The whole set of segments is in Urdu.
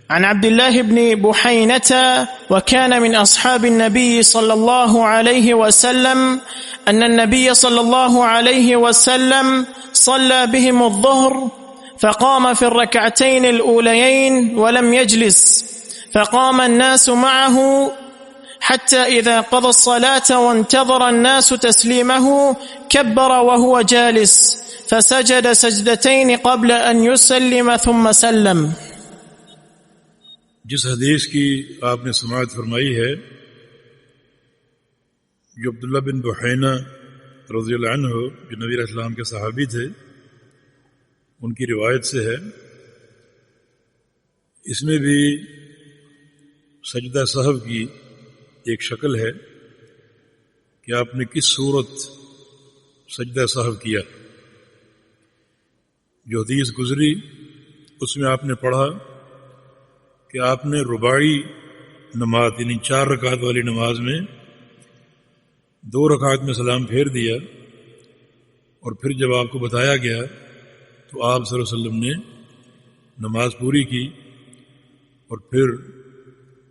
عن عبد الله بن بحينة وكان من أصحاب النبي صلى الله عليه وسلم أن النبي صلى الله عليه وسلم صلى بهم الظهر فقام في الركعتين الأوليين ولم يجلس فقام الناس معه حتى إذا قضى الصلاة وانتظر الناس تسليمه كبر وهو جالس فسجد سجدتين قبل أن يسلم ثم سلم. جس حدیث کی آپ نے سماعت فرمائی ہے جو عبداللہ بن بحینہ رضی اللہ عنہ جو نبی علیہ السلام کے صحابی تھے ان کی روایت سے ہے، اس میں بھی سجدہ سہو کی ایک شکل ہے کہ آپ نے کس صورت سجدہ سہو کیا. جو حدیث گزری اس میں آپ نے پڑھا کہ آپ نے رباعی نماز یعنی 4 رکعت والی نماز میں 2 رکعت میں سلام پھیر دیا، اور پھر جب آپ کو بتایا گیا تو آپ صلی اللہ علیہ وسلم نے نماز پوری کی اور پھر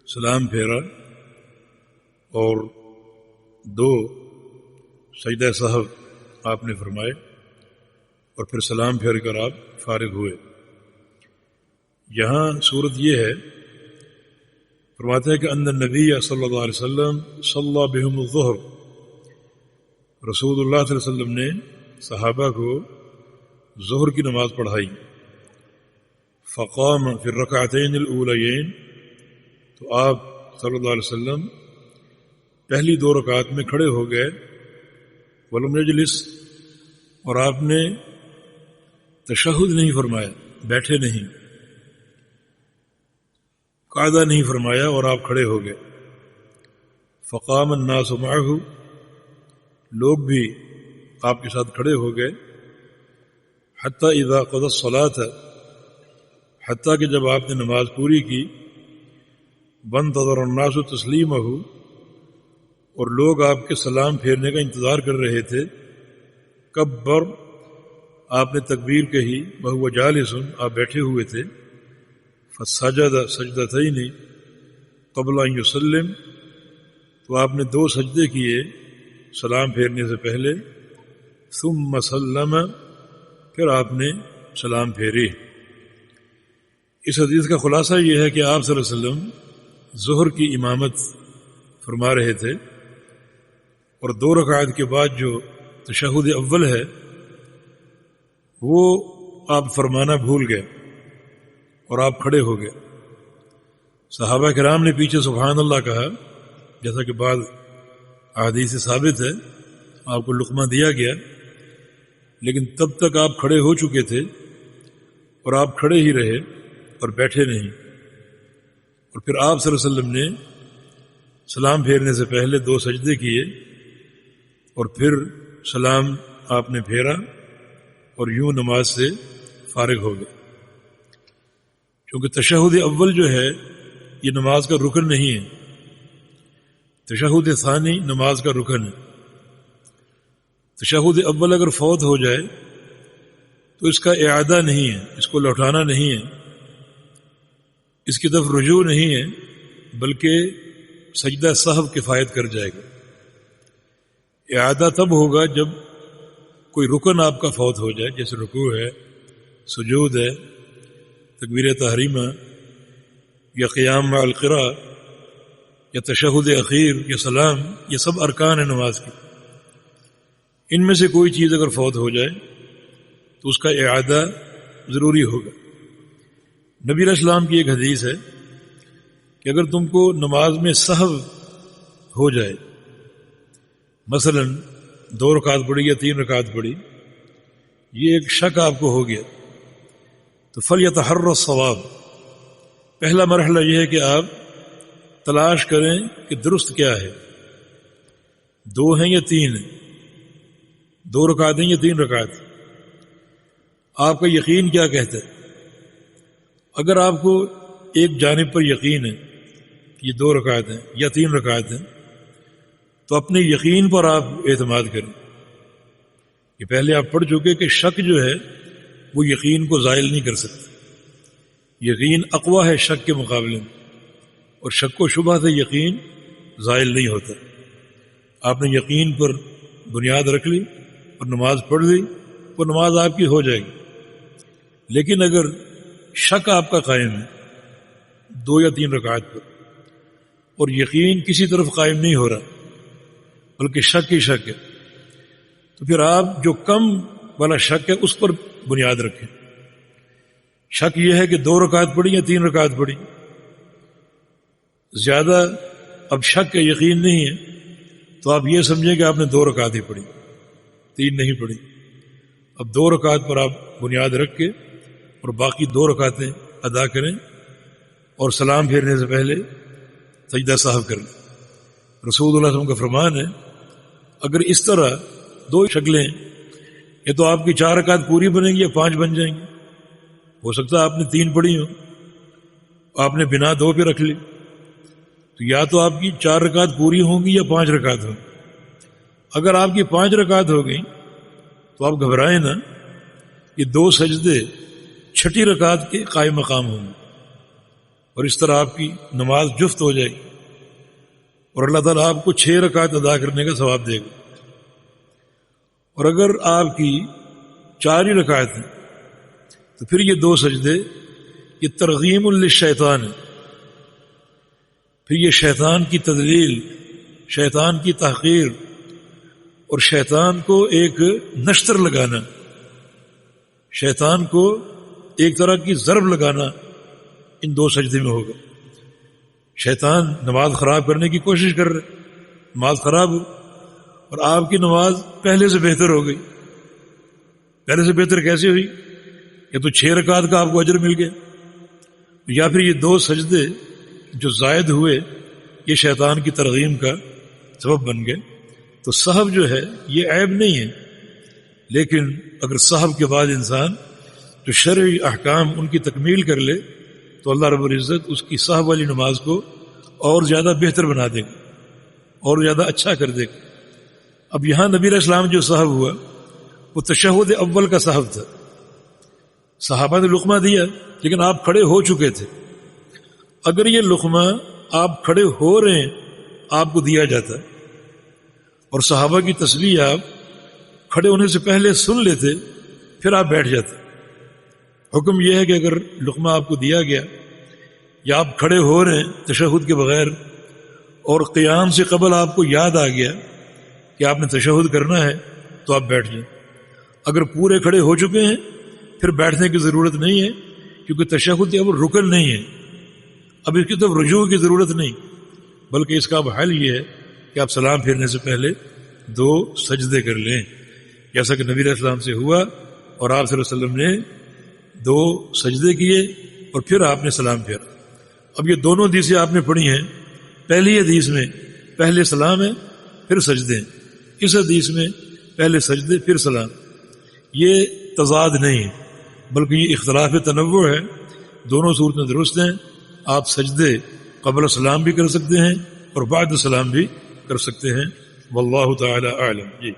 سلام پھیرا اور 2 سجدہ سہو آپ نے فرمائے اور پھر سلام پھیر کر آپ فارغ ہوئے. یہاں صورت یہ ہے، فرماتے ہیں کہ ان النبی صلی اللہ علیہ وسلم صلی بہم الظہر، رسول اللہ صلی اللہ علیہ وسلم نے صحابہ کو ظہر کی نماز پڑھائی. فقام فی الرکعتین الاولیین، تو آپ صلی اللہ علیہ وسلم پہلی 2 رکعت میں کھڑے ہو گئے. ولم یجلس، اور آپ نے تشہد نہیں فرمایا، بیٹھے نہیں، قعدہ نہیں فرمایا اور آپ کھڑے ہو گئے. فقام الناس معه، لوگ بھی آپ کے ساتھ کھڑے ہو گئے. حتی اذا قضى الصلاة، حتیٰ کہ جب آپ نے نماز پوری کی. وانتظر الناس تسلیمہ، اور لوگ آپ کے سلام پھیرنے کا انتظار کر رہے تھے. کبر، آپ نے تکبیر کہی. وہو جالس، آپ بیٹھے ہوئے تھے. فسجد سجدتین قبل ان یسلم، تو آپ نے 2 سجدے کیے سلام پھیرنے سے پہلے. ثم سلم، پھر آپ نے سلام پھیری. اس حدیث کا خلاصہ یہ ہے کہ آپ صلی اللہ علیہ وسلم ظہر کی امامت فرما رہے تھے، اور 2 رکعت کے بعد جو تشہد اول ہے وہ آپ فرمانا بھول گئے اور آپ کھڑے ہو گئے. صحابہ کرام نے پیچھے سبحان اللہ کہا، جیسا کہ بعض احادیث سے ثابت ہے. آپ کو لقمہ دیا گیا، لیکن تب تک آپ کھڑے ہو چکے تھے اور آپ کھڑے ہی رہے اور بیٹھے نہیں. اور پھر آپ صلی اللہ علیہ وسلم نے سلام پھیرنے سے پہلے 2 سجدے کیے اور پھر سلام آپ نے پھیرا اور یوں نماز سے فارغ ہو گئے. کیونکہ تشہد اول جو ہے یہ نماز کا رکن نہیں ہے، تشہد ثانی نماز کا رکن ہے. تشہد اول اگر فوت ہو جائے تو اس کا اعادہ نہیں ہے، اس کو لوٹانا نہیں ہے، اس کی طرف رجوع نہیں ہے، بلکہ سجدہ سہو کفایت کر جائے گا. اعادہ تب ہوگا جب کوئی رکن آپ کا فوت ہو جائے، جیسے رکوع ہے، سجود ہے، تکبیر تحریمہ، یا قیام مع القراء، یا تشہد اخیر، یا سلام. یہ سب ارکان ہیں نماز کی. ان میں سے کوئی چیز اگر فوت ہو جائے تو اس کا اعادہ ضروری ہوگا. نبی علیہ السلام کی ایک حدیث ہے کہ اگر تم کو نماز میں سہو ہو جائے، مثلا 2 رکعت پڑھی یا 3 رکعت پڑھی، یہ ایک شک آپ کو ہو گیا، تو فَلْيَتَحَرَّ الصَّوَابَ، پہلا مرحلہ یہ ہے کہ آپ تلاش کریں کہ درست کیا ہے، 2 ہیں یا 3 ہیں، 2 رکعت ہیں یا 3 رکعت. آپ کا یقین کیا کہتا ہے؟ اگر آپ کو ایک جانب پر یقین ہے کہ یہ 2 رکعت ہیں یا 3 رکعت ہیں، تو اپنے یقین پر آپ اعتماد کریں. کہ پہلے آپ پڑھ چکے کہ شک جو ہے وہ یقین کو زائل نہیں کر سکتا. یقین اقویٰ ہے شک کے مقابلے میں، اور شک و شبہ سے یقین زائل نہیں ہوتا۔ آپ نے یقین پر بنیاد رکھ لی اور نماز پڑھ لی، وہ نماز آپ کی ہو جائے گی۔ لیکن اگر شک آپ کا قائم ہے 2 یا 3 رکعت پر، اور یقین کسی طرف قائم نہیں ہو رہا بلکہ شک ہی شک ہے، تو پھر آپ جو کم والا شک ہے اس پر بنیاد رکھیں۔ شک یہ ہے کہ 2 رکعت پڑھی یا 3 رکعت پڑھی، زیادہ اب شک ہے، یقین نہیں ہے، تو آپ یہ سمجھیں کہ آپ نے 2 رکعت ہی پڑھی، 3 نہیں پڑھی۔ اب 2 رکعت پر آپ بنیاد رکھ کے اور باقی 2 رکعتیں ادا کریں، اور سلام پھیرنے سے پہلے سجدہ سہو کر لیں۔ رسول اللہ صلی اللہ علیہ وسلم کا فرمان ہے اگر اس طرح 2 شکلیں، یہ تو آپ کی 4 رکعت پوری بنیں گی یا 5 بن جائیں گی۔ ہو سکتا ہے آپ نے 3 پڑھی ہو، آپ نے بنا 2 پہ رکھ لی، تو یا تو آپ کی 4 رکعت پوری ہوں گی یا 5 رکعت ہوں گی۔ اگر آپ کی 5 رکعت ہو گئی تو آپ گھبرائیں نہ، یہ 2 سجدے 6ٹھی رکعت کے قائم مقام ہوں گے، اور اس طرح آپ کی نماز جفت ہو جائے گی، اور اللہ تعالیٰ آپ کو 6 رکعت ادا کرنے کا ثواب دے گا۔ اور اگر آپ کی 4 ہی رکعت ہیں تو پھر یہ 2 سجدے یہ ترغیم للشیطان ہے، پھر یہ شیطان کی تدلیل، شیطان کی تحقیر اور شیطان کو ایک نشتر لگانا، شیطان کو ایک طرح کی ضرب لگانا ان 2 سجدے میں ہوگا۔ شیطان نماز خراب کرنے کی کوشش کر رہے، نماز خراب ہو، اور آپ کی نماز پہلے سے بہتر ہو گئی۔ پہلے سے بہتر کیسے ہوئی؟ یا تو 6 رکعت کا آپ کو اجر مل گیا، یا پھر یہ 2 سجدے جو زائد ہوئے یہ شیطان کی ترغیم کا سبب بن گئے۔ تو سہو جو ہے یہ عیب نہیں ہے، لیکن اگر سہو کے بعد انسان جو شرعی احکام ان کی تکمیل کر لے تو اللہ رب العزت اس کی سہو والی نماز کو اور زیادہ بہتر بنا دے گا، اور زیادہ اچھا کر دے گا۔ اب یہاں نبی علیہ السلام جو سہو ہوا وہ تشہد اول کا سہو تھا، صحابہ نے لقمہ دیا لیکن آپ کھڑے ہو چکے تھے۔ اگر یہ لقمہ آپ کھڑے ہو رہے ہیں آپ کو دیا جاتا اور صحابہ کی تسبیح آپ کھڑے ہونے سے پہلے سن لیتے، پھر آپ بیٹھ جاتے۔ حکم یہ ہے کہ اگر لقمہ آپ کو دیا گیا یا آپ کھڑے ہو رہے ہیں تشہد کے بغیر اور قیام سے قبل آپ کو یاد آ گیا کہ آپ نے تشہد کرنا ہے تو آپ بیٹھ جائیں۔ اگر پورے کھڑے ہو چکے ہیں پھر بیٹھنے کی ضرورت نہیں ہے، کیونکہ تشہد اب رکن نہیں ہے، اب اس کی طرف رجوع کی ضرورت نہیں، بلکہ اس کا اب حل یہ ہے کہ آپ سلام پھیرنے سے پہلے 2 سجدے کر لیں، جیسا کہ نبی علیہ السلام سے ہوا، اور آپ صلی اللہ علیہ وسلم نے 2 سجدے کیے اور پھر آپ نے سلام پھیرا۔ اب یہ دونوں حدیثیں آپ نے پڑھی ہیں، پہلی حدیث میں پہلے سلام ہے پھر سجدے ہیں، اس حدیث میں پہلے سجدے پھر سلام۔ یہ تضاد نہیں ہے بلکہ یہ اختلاف تنوع ہے، دونوں صورتیں درست ہیں۔ آپ سجدے قبل سلام بھی کر سکتے ہیں اور بعد سلام بھی کر سکتے ہیں، واللہ تعالی اعلم۔ جی